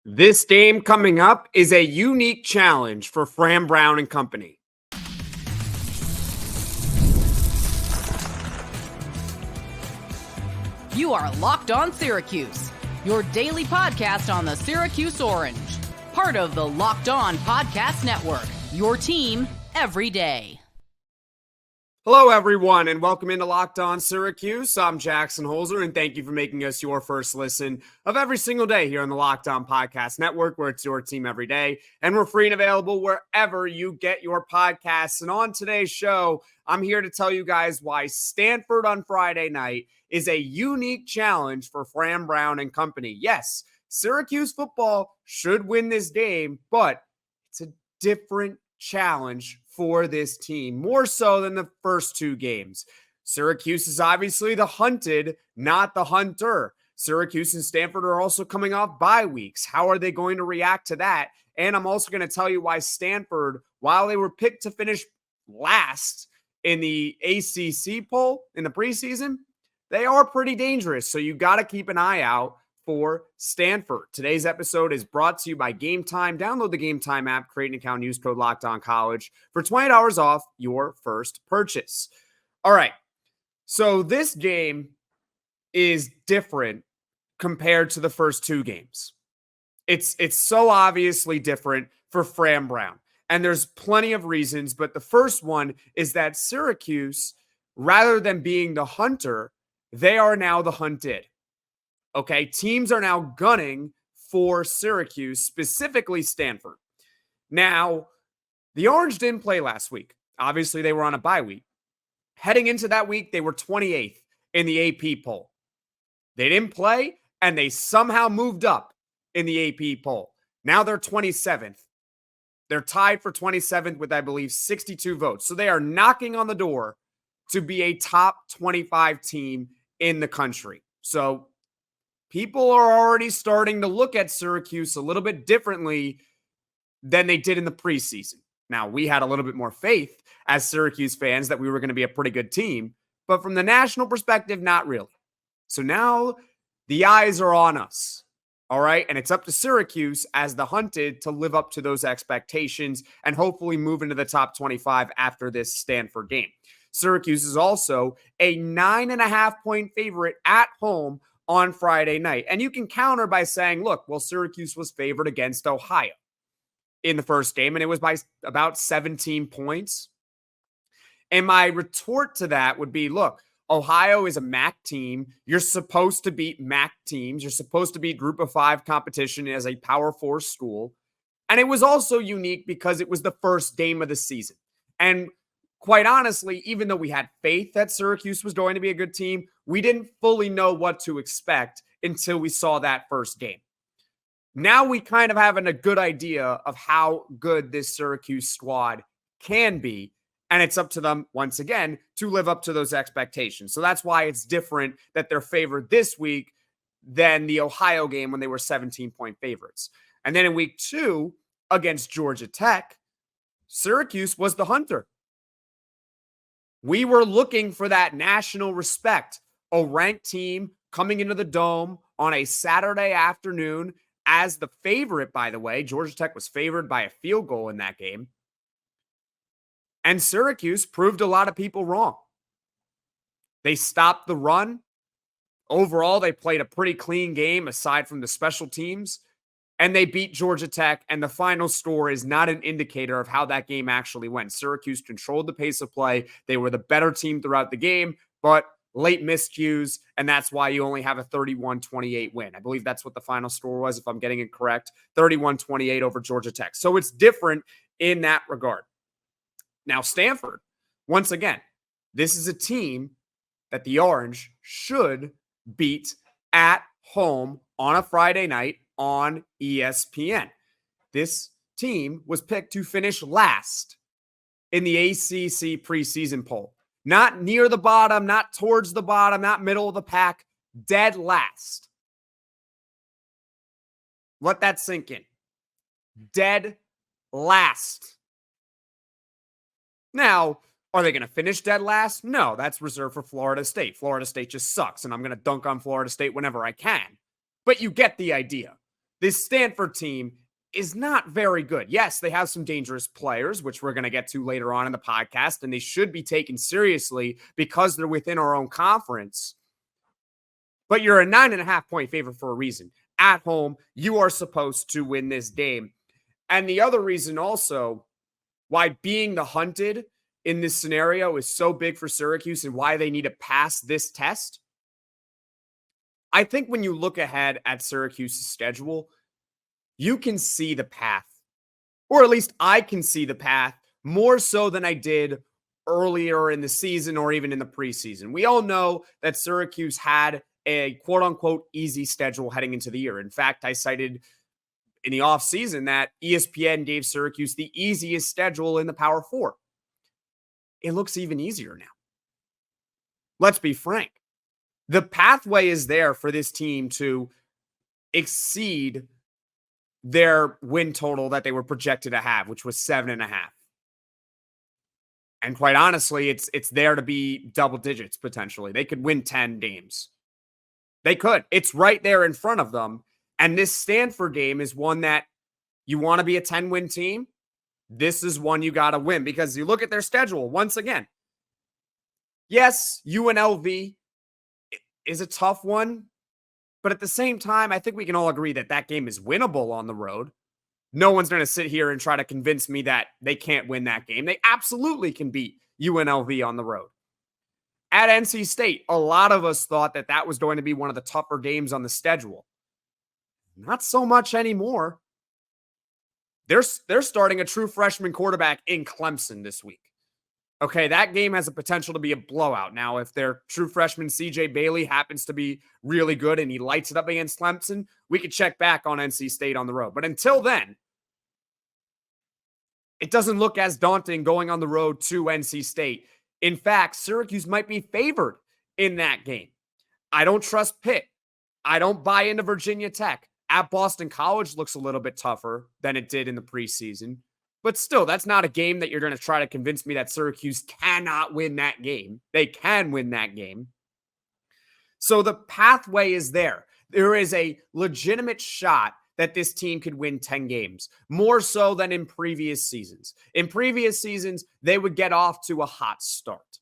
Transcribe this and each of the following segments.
This game coming up is a unique challenge for Fran Brown and company. You are Locked On Syracuse, your daily podcast on the Syracuse Orange. Part of the Locked On Podcast Network, your team every day. Hello, everyone, and welcome into Locked On Syracuse. I'm Jackson Holzer, and thank you for making us your first listen of every single day here on the Locked On Podcast Network, where it's your team every day, and we're free and available wherever you get your podcasts. And on today's show, I'm here to tell you guys why Stanford on Friday night is a unique challenge for Fran Brown and company. Yes, Syracuse football should win this game, but it's a different challenge for this team, more so than the first two games. Syracuse is obviously the hunted, not the hunter. Syracuse and Stanford are also coming off bye weeks. How are they going to react to that? And I'm also going to tell you why Stanford, while they were picked to finish last in the ACC poll in the preseason, they are pretty dangerous. So you got to keep an eye out for Stanford. Today's episode is brought to you by Gametime. Download the Gametime app, create an account, use code LOCKEDONCOLLEGE for $20 off your first purchase. All right, so this game is different compared to the first two games. It's so obviously different for Fran Brown, and there's plenty of reasons, but the first one is that Syracuse, rather than being the hunter, they are now the hunted. Okay, teams are now gunning for Syracuse, specifically Stanford. Now, the Orange didn't play last week. Obviously, they were on a bye week. Heading into that week, they were 28th in the AP poll. They didn't play, and they somehow moved up in the AP poll. Now they're 27th. They're tied for 27th with, I believe, 62 votes. So they are knocking on the door to be a top 25 team in the country. So people are already starting to look at Syracuse a little bit differently than they did in the preseason. Now, we had a little bit more faith as Syracuse fans that we were going to be a pretty good team, but from the national perspective, not really. So now the eyes are on us, all right? And it's up to Syracuse as the hunted to live up to those expectations and hopefully move into the top 25 after this Stanford game. Syracuse is also a 9.5-point favorite at home on Friday night. And you can counter by saying, look, well, Syracuse was favored against Ohio in the first game, and it was by about 17 points. And my retort to that would be, look, Ohio is a MAC team. You're supposed to beat MAC teams. You're supposed to beat Group of Five competition as a Power Four school. And it was also unique because it was the first game of the season. And quite honestly, even though we had faith that Syracuse was going to be a good team, we didn't fully know what to expect until we saw that first game. Now we kind of have a good idea of how good this Syracuse squad can be, and it's up to them, once again, to live up to those expectations. So that's why it's different that they're favored this week than the Ohio game when they were 17-point favorites. And then in week 2 against Georgia Tech, Syracuse was the hunter. We were looking for that national respect, a ranked team coming into the Dome on a Saturday afternoon as the favorite, by the way. Georgia Tech was favored by a field goal in that game. And Syracuse proved a lot of people wrong. They stopped the run. Overall, they played a pretty clean game aside from the special teams. And they beat Georgia Tech, and the final score is not an indicator of how that game actually went. Syracuse controlled the pace of play. They were the better team throughout the game, but late miscues, and that's why you only have a 31-28 win. I believe that's what the final score was, if I'm getting it correct, 31-28 over Georgia Tech. So it's different in that regard. Now, Stanford, once again, this is a team that the Orange should beat at home on a Friday night on ESPN. This team was picked to finish last in the ACC preseason poll. Not near the bottom, not towards the bottom, not middle of the pack, dead last. Let that sink in. Dead last. Now, are they going to finish dead last? No, that's reserved for Florida State. Florida State just sucks, and I'm going to dunk on Florida State whenever I can. But you get the idea. this Stanford team is not very good. Yes, they have some dangerous players, which we're going to get to later on in the podcast, and they should be taken seriously because they're within our own conference. But you're a 9.5-point favorite for a reason. At home, you are supposed to win this game. And the other reason also why being the hunted in this scenario is so big for Syracuse and why they need to pass this test. I think when you look ahead at Syracuse's schedule, you can see the path, or at least I can see the path more so than I did earlier in the season or even in the preseason. We all know that Syracuse had a quote-unquote easy schedule heading into the year. In fact, I cited in the offseason that ESPN gave Syracuse the easiest schedule in the Power Four. It looks even easier now. Let's be frank. The pathway is there for this team to exceed their win total that they were projected to have, which was 7.5. And quite honestly, it's there to be double digits potentially. They could win 10 games. They could. It's right there in front of them. And this Stanford game is one that you want to be a 10-win team. This is one you got to win because you look at their schedule once again. Yes, UNLV is a tough one. But at the same time, I think we can all agree that that game is winnable on the road. No one's going to sit here and try to convince me that they can't win that game. They absolutely can beat UNLV on the road. At NC State, a lot of us thought that that was going to be one of the tougher games on the schedule. Not so much anymore. They're starting a true freshman quarterback in Clemson this week. Okay, that game has a potential to be a blowout. Now, if their true freshman CJ Bailey happens to be really good and he lights it up against Clemson, we could check back on NC State on the road. But until then, it doesn't look as daunting going on the road to NC State. In fact, Syracuse might be favored in that game. I don't trust Pitt. I don't buy into Virginia Tech. At Boston College looks a little bit tougher than it did in the preseason. But still, that's not a game that you're going to try to convince me that Syracuse cannot win that game. They can win that game. So the pathway is there. There is a legitimate shot that this team could win 10 games, more so than in previous seasons. In previous seasons, they would get off to a hot start.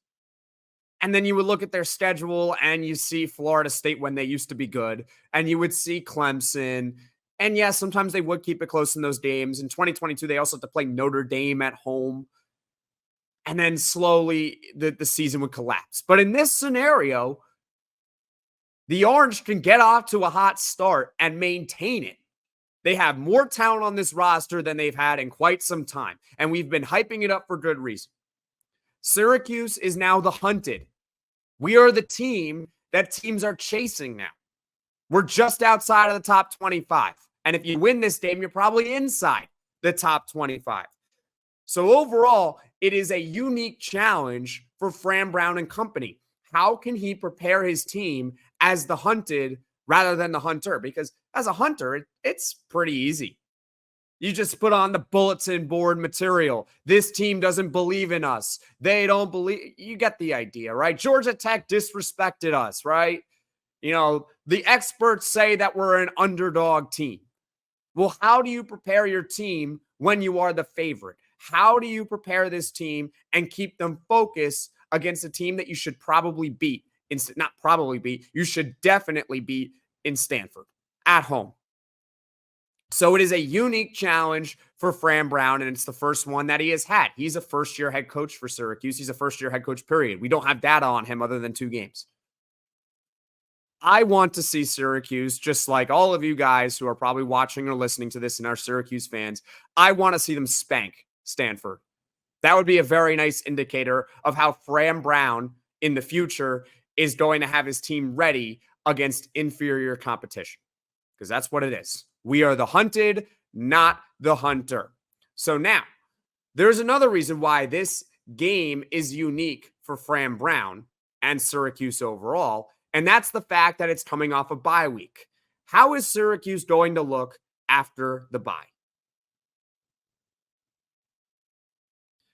And then you would look at their schedule and you see Florida State when they used to be good, and you would see Clemson. And yes, sometimes they would keep it close in those games. In 2022, they also had to play Notre Dame at home. And then slowly the season would collapse. But in this scenario, the Orange can get off to a hot start and maintain it. They have more talent on this roster than they've had in quite some time. And we've been hyping it up for good reason. Syracuse is now the hunted. We are the team that teams are chasing now. We're just outside of the top 25. And if you win this game, you're probably inside the top 25. So overall, it is a unique challenge for Fran Brown and company. How can he prepare his team as the hunted rather than the hunter? Because as a hunter, it's pretty easy. You just put on the bulletin board material. This team doesn't believe in us. They don't believe. You get the idea, right? Georgia Tech disrespected us, right? You know, the experts say that we're an underdog team. Well, how do you prepare your team when you are the favorite? How do you prepare this team and keep them focused against a team that you should probably beat? Not probably beat. You should definitely beat in Stanford at home. So it is a unique challenge for Fran Brown, and it's the first one that he has had. He's a first-year head coach for Syracuse. He's a first-year head coach, period. We don't have data on him other than 2 games. I want to see Syracuse, just like all of you guys who are probably watching or listening to this and are Syracuse fans, I want to see them spank Stanford. That would be a very nice indicator of how Fran Brown in the future is going to have his team ready against inferior competition. Because that's what it is. We are the hunted, not the hunter. So now, there's another reason why this game is unique for Fran Brown and Syracuse overall, and that's the fact that it's coming off a bye week. How is Syracuse going to look after the bye?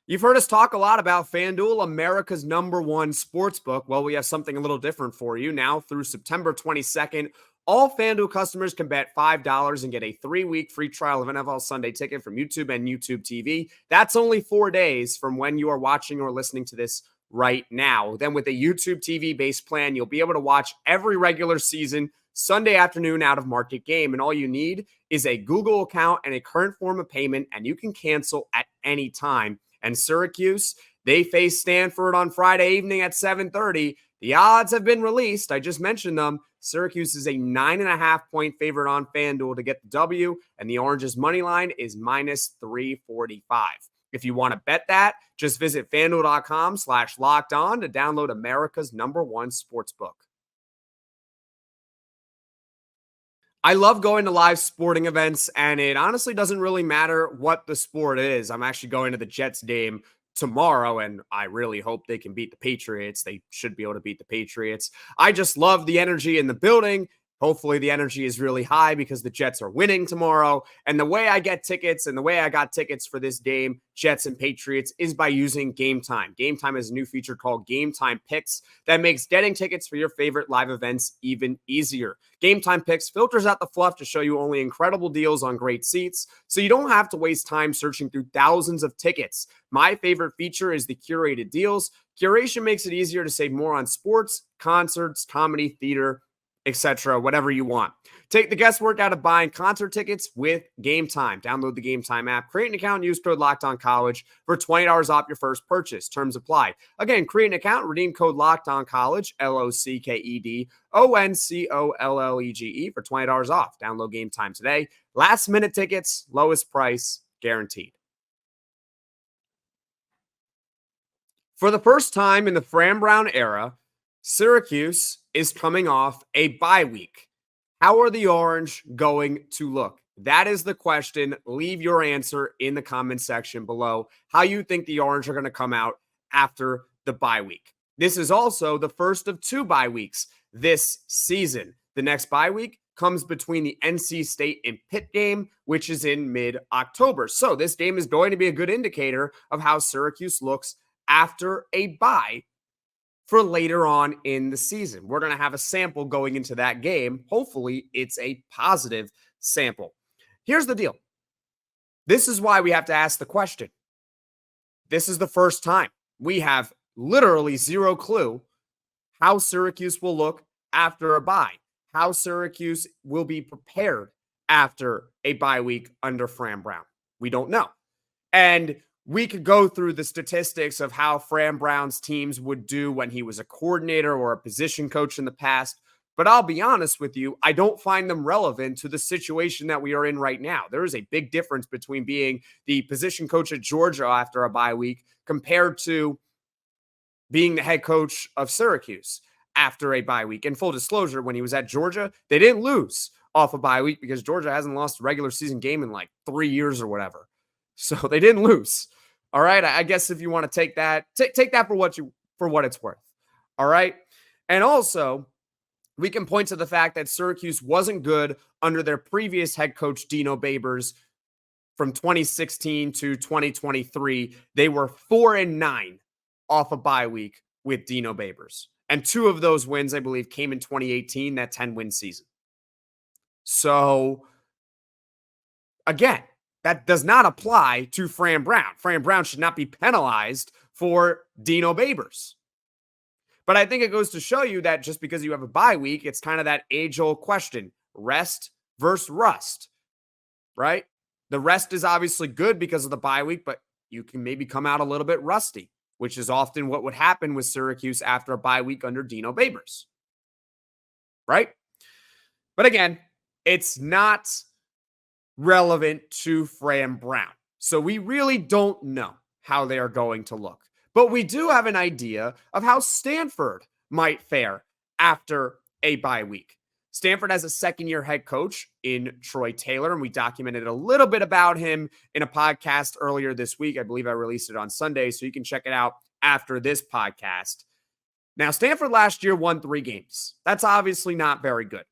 You've heard us talk a lot about FanDuel, America's #1 sportsbook. Well, we have something a little different for you now through September 22nd. All FanDuel customers can bet $5 and get a 3-week free trial of NFL Sunday Ticket from YouTube and YouTube TV. That's only 4 days from when you are watching or listening to this right now. Then with a YouTube TV-based plan, you'll be able to watch every regular season Sunday afternoon out of market game. And all you need is a Google account and a current form of payment, and you can cancel at any time. And Syracuse, they face Stanford on Friday evening at 7:30. The odds have been released. I just mentioned them. Syracuse is a 9.5-point favorite on FanDuel to get the W, and the Orange's money line is minus 345. If you want to bet that, just visit FanDuel.com/lockedon to download America's #1 sportsbook. I love going to live sporting events, and it honestly doesn't really matter what the sport is. I'm actually going to the Jets game tomorrow, and I really hope they can beat the Patriots. They should be able to beat the Patriots. I just love the energy in the building. Hopefully the energy is really high because the Jets are winning tomorrow. And the way I get tickets and the way I got tickets for this game, Jets and Patriots, is by using Gametime. Gametime is a new feature called Gametime Picks that makes getting tickets for your favorite live events even easier. Gametime Picks filters out the fluff to show you only incredible deals on great seats, so you don't have to waste time searching through thousands of tickets. My favorite feature is the curated deals. Curation makes it easier to save more on sports, concerts, comedy, theater, etc., whatever you want. Take the guesswork out of buying concert tickets with Gametime. Download the Gametime app, create an account, and use code LOCKEDONCOLLEGE for $20 off your first purchase. Terms apply. Again, create an account, redeem code LOCKEDONCOLLEGE, LOCKEDONCOLLEGE for $20 off. Download Gametime today. Last minute tickets, lowest price, guaranteed. For the first time in the Fran Brown era, Syracuse is coming off a bye week. How are the Orange going to look? That is the question. Leave your answer in the comment section below. How you think the Orange are going to come out after the bye week. This is also the first of 2 bye weeks this season. The next bye week comes between the NC State and Pitt game, which is in mid-October. So this game is going to be a good indicator of how Syracuse looks after a bye for later on in the season. We're going to have a sample going into that game. Hopefully, it's a positive sample. Here's the deal. This is why we have to ask the question. This is the first time. We have literally zero clue how Syracuse will look after a bye, how Syracuse will be prepared after a bye week under Fran Brown. We don't know. And we could go through the statistics of how Fran Brown's teams would do when he was a coordinator or a position coach in the past, but I'll be honest with you, I don't find them relevant to the situation that we are in right now. There is a big difference between being the position coach at Georgia after a bye week compared to being the head coach of Syracuse after a bye week. And full disclosure, when he was at Georgia, they didn't lose off a bye week because Georgia hasn't lost a regular season game in like 3 years or whatever. So they didn't lose. All right. I guess if you want to take that, take that for what it's worth. All right. And also, we can point to the fact that Syracuse wasn't good under their previous head coach, Dino Babers, from 2016 to 2023. They were 4-9 off a bye week with Dino Babers. And 2 of those wins, I believe, came in 2018, that 10-win season. So, again, that does not apply to Fran Brown. Fran Brown should not be penalized for Dino Babers. But I think it goes to show you that just because you have a bye week, it's kind of that age-old question, rest versus rust, right? The rest is obviously good because of the bye week, but you can maybe come out a little bit rusty, which is often what would happen with Syracuse after a bye week under Dino Babers, right? But again, it's not relevant to Fran Brown. So we really don't know how they are going to look. But we do have an idea of how Stanford might fare after a bye week. Stanford has a second-year head coach in Troy Taylor, and we documented a little bit about him in a podcast earlier this week. I believe I released it on Sunday, so you can check it out after this podcast. Now, Stanford last year won 3 games. That's obviously not very good.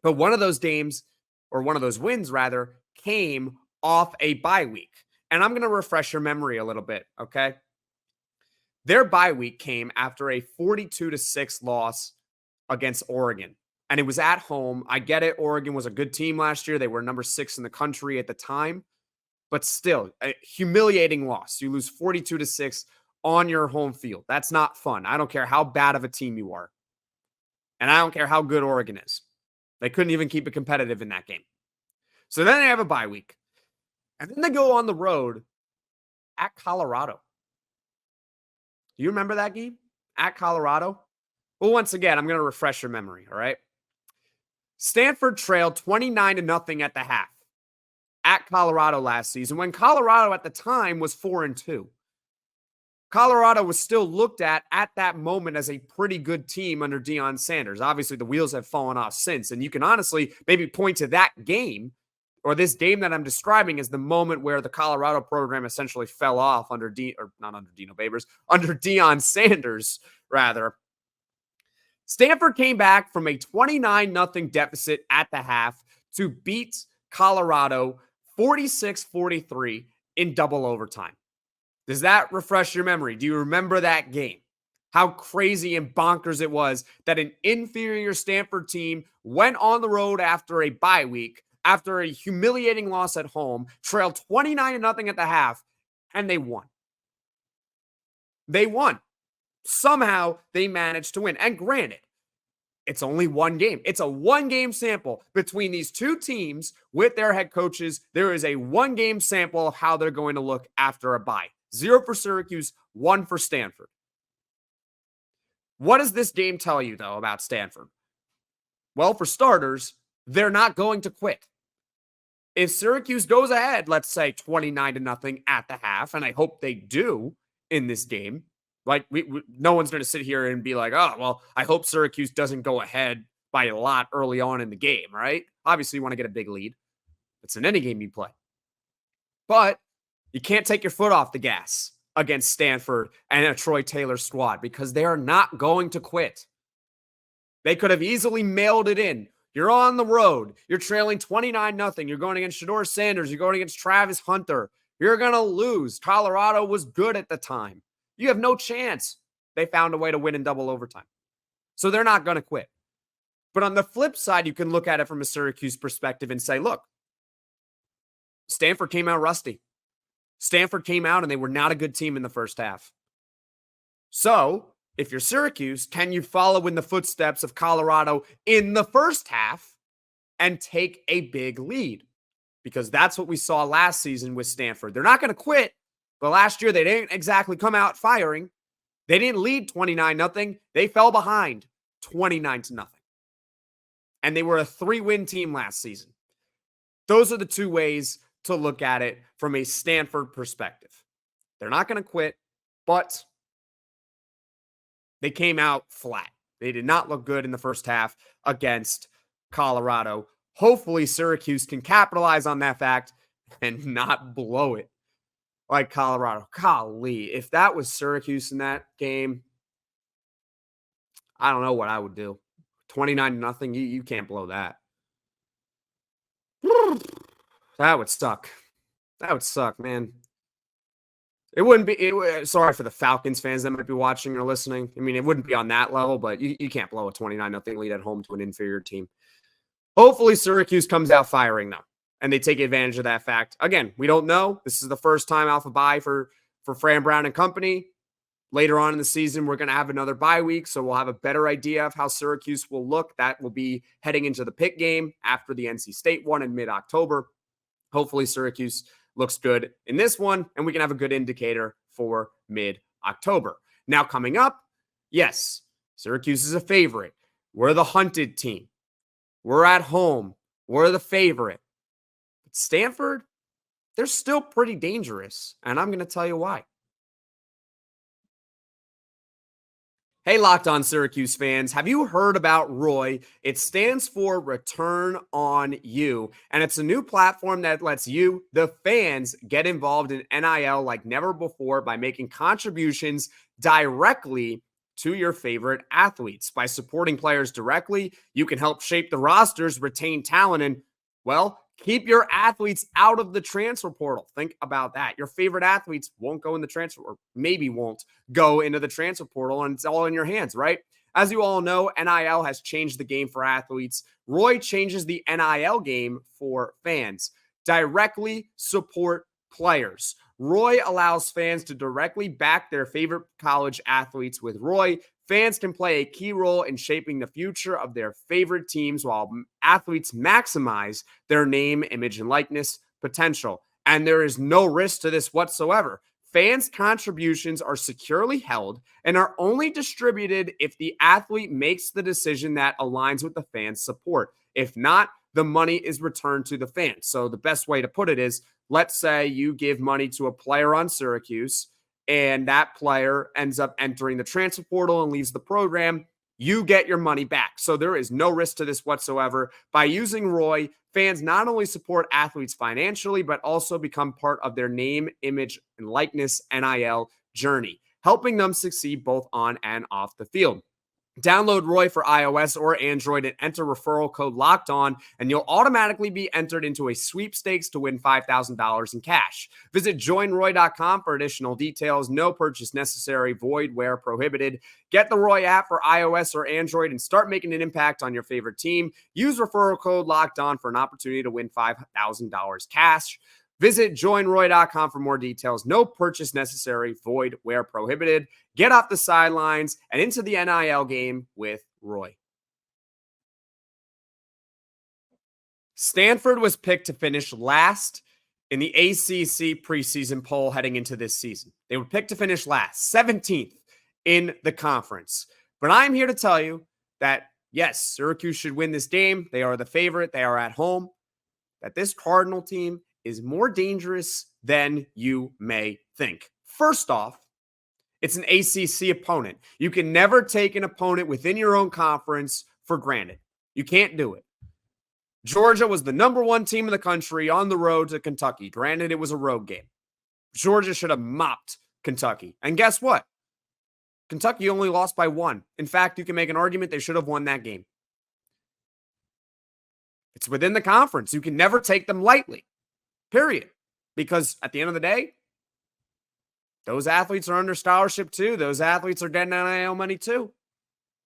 But one of those games, or one of those wins rather, came off a bye week. And I'm going to refresh your memory a little bit, okay? Their bye week came after a 42-6 loss against Oregon and it was at home. I get it. Oregon was a good team last year. They were number 6 in the country at the time, but still a humiliating loss. You lose 42-6 on your home field. That's not fun. I don't care how bad of a team you are. And I don't care how good Oregon is. They couldn't even keep it competitive in that game. So then they have a bye week. And then they go on the road at Colorado. Do you remember that game? At Colorado? Well, once again, I'm going to refresh your memory, all right? Stanford trailed 29-0 at the half at Colorado last season, when Colorado at the time was 4-2. Colorado was still looked at that moment as a pretty good team under Deion Sanders. Obviously, the wheels have fallen off since, and you can honestly maybe point to that game, or this game that I'm describing, as the moment where the Colorado program essentially fell off under under Deion Sanders, rather. Stanford came back from a 29-0 deficit at the half to beat Colorado 46-43 in double overtime. Does that refresh your memory? Do you remember that game? How crazy and bonkers it was that an inferior Stanford team went on the road after a bye week, after a humiliating loss at home, trailed 29-0 at the half, and they won. They won. Somehow they managed to win. And granted, it's only one game. It's a one-game sample between these two teams with their head coaches. There is a one-game sample of how they're going to look after a bye. 0 for Syracuse, 1 for Stanford. What does this game tell you, though, about Stanford? Well, for starters, they're not going to quit. If Syracuse goes ahead, let's say 29-0 at the half, and I hope they do in this game, like no one's going to sit here and be like, oh, well, I hope Syracuse doesn't go ahead by a lot early on in the game, right? Obviously, you want to get a big lead. It's in any game you play. But you can't take your foot off the gas against Stanford and a Troy Taylor squad, because they are not going to quit. They could have easily mailed it in. You're on the road. You're trailing 29-0. You're going against Shedeur Sanders. You're going against Travis Hunter. You're going to lose. Colorado was good at the time. You have no chance. They found a way to win in double overtime. So they're not going to quit. But on the flip side, you can look at it from a Syracuse perspective and say, look, Stanford came out rusty. Stanford came out and they were not a good team in the first half. So if you're Syracuse, can you follow in the footsteps of Colorado in the first half and take a big lead? Because that's what we saw last season with Stanford. They're not going to quit, but last year they didn't exactly come out firing. They didn't lead 29-0. They fell behind 29-0. And they were a 3-win team last season. Those are the two ways to look at it from a Stanford perspective. They're not going to quit, but they came out flat. They did not look good in the first half against Colorado. Hopefully Syracuse can capitalize on that fact and not blow it like Colorado. Golly, if that was Syracuse in that game, I don't know what I would do. 29-0, you can't blow that. That would suck. That would suck, man. It wouldn't be, sorry for the Falcons fans that might be watching or listening. I mean, it wouldn't be on that level, but you can't blow a 29-0 lead at home to an inferior team. Hopefully Syracuse comes out firing, though, and they take advantage of that fact. Again, we don't know. This is the first time off a bye for Fran Brown and company. Later on in the season, we're going to have another bye week, so we'll have a better idea of how Syracuse will look. That will be heading into the Pitt game after the NC State one in mid-October. Hopefully Syracuse looks good in this one, and we can have a good indicator for mid-October. Now coming up, yes, Syracuse is a favorite. We're the hunted team. We're at home. We're the favorite. But Stanford, they're still pretty dangerous, and I'm going to tell you why. Hey, Locked On Syracuse fans, have you heard about ROY? It stands for Return on You, and it's a new platform that lets you, the fans, get involved in NIL like never before by making contributions directly to your favorite athletes. By supporting players directly, you can help shape the rosters, retain talent, and, well, keep your athletes out of the transfer portal. Think about that. Your favorite athletes won't go in the transfer, or maybe won't go into the transfer portal, and it's all in your hands, right? As you all know, NIL has changed the game for athletes. Roy changes the NIL game for fans. Directly support players. Roy allows fans to directly back their favorite college athletes. With Roy, fans can play a key role in shaping the future of their favorite teams while athletes maximize their name, image, and likeness potential. And there is no risk to this whatsoever. Fans' contributions are securely held and are only distributed if the athlete makes the decision that aligns with the fans' support. If not, the money is returned to the fans. So the best way to put it is, let's say you give money to a player on Syracuse and that player ends up entering the transfer portal and leaves the program. You get your money back. So there is no risk to this whatsoever. By using Roy, fans not only support athletes financially, but also become part of their name, image, and likeness NIL journey, helping them succeed both on and off the field. Download Roy for iOS or Android and enter referral code Locked On, and you'll automatically be entered into a sweepstakes to win $5,000 in cash. Visit joinroy.com for additional details. No purchase necessary, void where prohibited. Get the Roy app for iOS or Android and start making an impact on your favorite team. Use referral code Locked On for an opportunity to win $5,000 cash. Visit joinroy.com for more details. No purchase necessary, void where prohibited. Get off the sidelines and into the NIL game with Roy. Stanford was picked to finish last in the ACC preseason poll heading into this season. They were picked to finish last, 17th in the conference. But I'm here to tell you that, yes, Syracuse should win this game. They are the favorite. They are at home. That this Cardinal team is more dangerous than you may think. First off, it's an ACC opponent. You can never take an opponent within your own conference for granted. You can't do it. Georgia was the number one team in the country on the road to Kentucky. Granted, it was a road game. Georgia should have mopped Kentucky. And guess what? Kentucky only lost by 1. In fact, you can make an argument they should have won that game. It's within the conference. You can never take them lightly. Period. Because at the end of the day, those athletes are under scholarship too. Those athletes are getting NIL money too.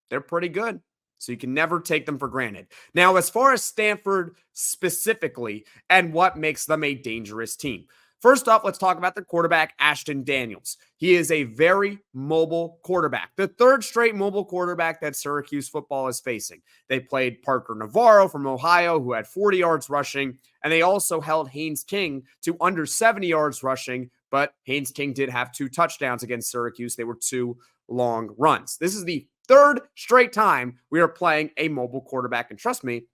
They're pretty good. So you can never take them for granted. Now, as far as Stanford specifically and what makes them a dangerous team. First off, let's talk about the quarterback, Ashton Daniels. He is a very mobile quarterback. The third straight mobile quarterback that Syracuse football is facing. They played Parker Navarro from Ohio, who had 40 yards rushing, and they also held Haynes King to under 70 yards rushing, but Haynes King did have 2 touchdowns against Syracuse. They were 2 long runs. This is the third straight time we are playing a mobile quarterback, and trust me,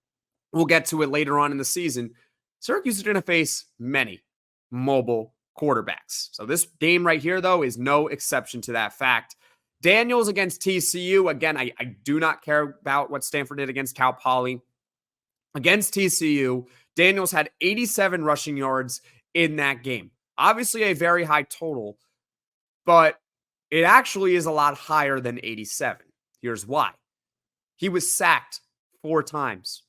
we'll get to it later on in the season. Syracuse is going to face many mobile quarterbacks. So this game right here, though, is no exception to that fact. Daniels against TCU. Again, I do not care about what Stanford did against Cal Poly. Against TCU, Daniels had 87 rushing yards in that game. Obviously a very high total, but it actually is a lot higher than 87. Here's why. He was sacked 4 times.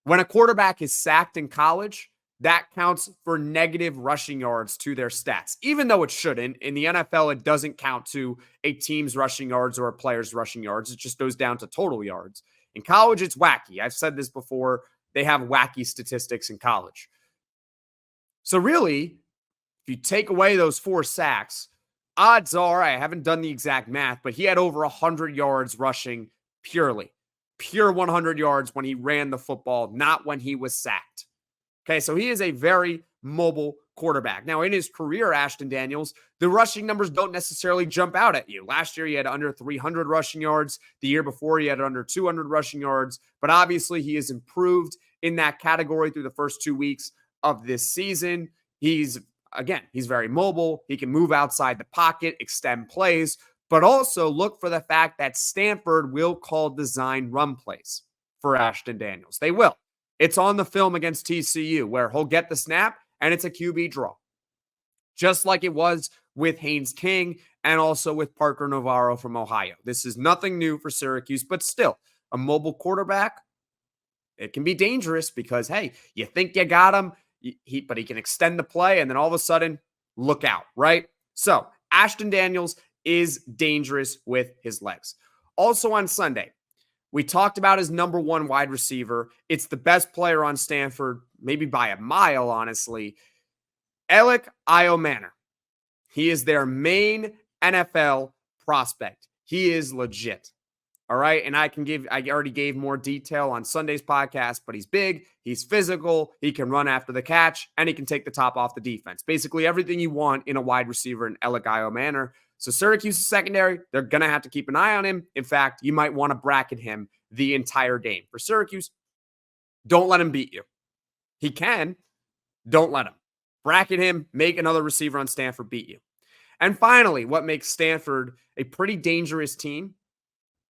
When a quarterback is sacked in college, that counts for negative rushing yards to their stats, even though it shouldn't. In the NFL, it doesn't count to a team's rushing yards or a player's rushing yards. It just goes down to total yards. In college, it's wacky. I've said this before. They have wacky statistics in college. So really, if you take away those 4 sacks, odds are, I haven't done the exact math, but he had over 100 yards rushing pure 100 yards when he ran the football, not when he was sacked. Okay, so he is a very mobile quarterback. Now, in his career, Ashton Daniels, the rushing numbers don't necessarily jump out at you. Last year, he had under 300 rushing yards. The year before, he had under 200 rushing yards. But obviously, he has improved in that category through the first 2 weeks of this season. He's very mobile. He can move outside the pocket, extend plays, but also look for the fact that Stanford will call design run plays for Ashton Daniels. They will. It's on the film against TCU where he'll get the snap and it's a QB draw. Just like it was with Haynes King and also with Parker Navarro from Ohio. This is nothing new for Syracuse, but still, a mobile quarterback, it can be dangerous because, hey, you think you got him, but he can extend the play and then all of a sudden, look out, right? So Ashton Daniels is dangerous with his legs. Also on Sunday, we talked about his number one wide receiver. It's the best player on Stanford, maybe by a mile, honestly. Elic Ayomanor. He is their main NFL prospect. He is legit. All right. And I already gave more detail on Sunday's podcast, but he's big, he's physical, he can run after the catch, and he can take the top off the defense. Basically everything you want in a wide receiver in Elic Ayomanor. So Syracuse's secondary, they're going to have to keep an eye on him. In fact, you might want to bracket him the entire game. For Syracuse, don't let him beat you. He can. Don't let him. Bracket him, make another receiver on Stanford beat you. And finally, what makes Stanford a pretty dangerous team,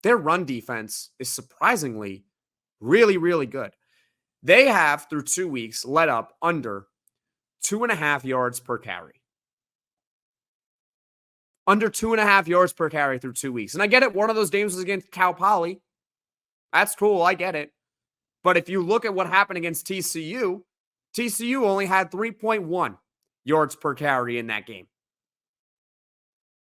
their run defense is surprisingly really, really good. They have, through 2 weeks, let up under 2.5 yards per carry. Under 2.5 yards per carry through 2 weeks. And I get it, one of those games was against Cal Poly. That's cool, I get it. But if you look at what happened against TCU, TCU only had 3.1 yards per carry in that game.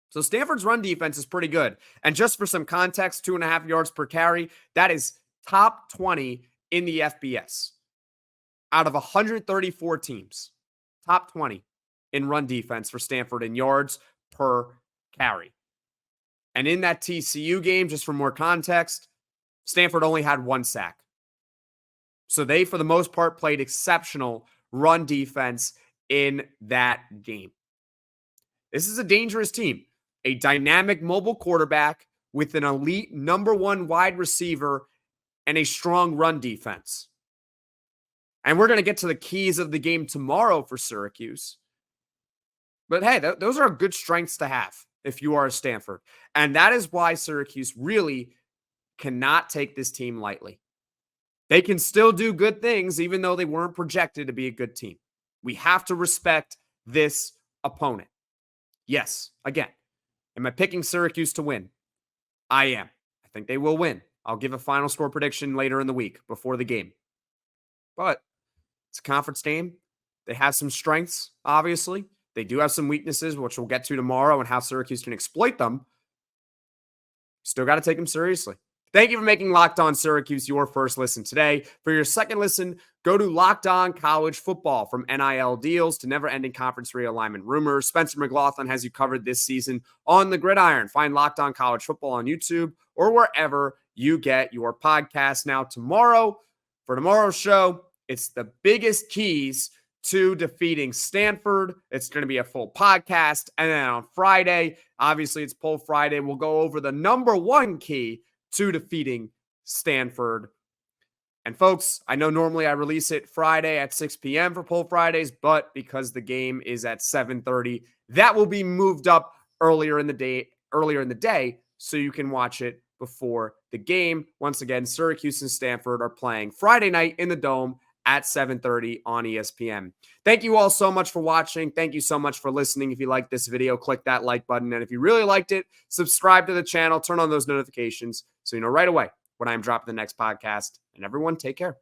So Stanford's run defense is pretty good. And just for some context, 2.5 yards per carry, that is top 20 in the FBS. Out of 134 teams, top 20 in run defense for Stanford in yards per carry. And in that TCU game, just for more context, Stanford only had 1 sack. So they, for the most part, played exceptional run defense in that game. This is a dangerous team. A dynamic mobile quarterback with an elite number one wide receiver and a strong run defense. And we're going to get to the keys of the game tomorrow for Syracuse. But hey, those are good strengths to have if you are a Stanford. And that is why Syracuse really cannot take this team lightly. They can still do good things even though they weren't projected to be a good team. We have to respect this opponent. Yes, again, am I picking Syracuse to win? I am. I think they will win. I'll give a final score prediction later in the week before the game. But it's a conference game. They have some strengths, obviously. They do have some weaknesses, which we'll get to tomorrow and how Syracuse can exploit them. Still got to take them seriously. Thank you for making Locked On Syracuse your first listen today. For your second listen, go to Locked On College Football. From NIL deals to never-ending conference realignment rumors, Spencer McLaughlin has you covered this season on the gridiron. Find Locked On College Football on YouTube or wherever you get your podcast. Now tomorrow, for tomorrow's show, it's the biggest keys to defeating Stanford. It's going to be a full podcast. And then on Friday, obviously it's Poll Friday, we'll go over the number one key to defeating Stanford. And folks, I know normally I release it Friday at 6 p.m. for Poll Fridays, but because the game is at 7:30, that will be moved up earlier in the day, so you can watch it before the game. Once again, Syracuse and Stanford are playing Friday night in the Dome at 7:30 on ESPN. Thank you all so much for watching. Thank you so much for listening. If you liked this video, click that like button. And if you really liked it, subscribe to the channel, turn on those notifications so you know right away when I'm dropping the next podcast. And everyone, take care.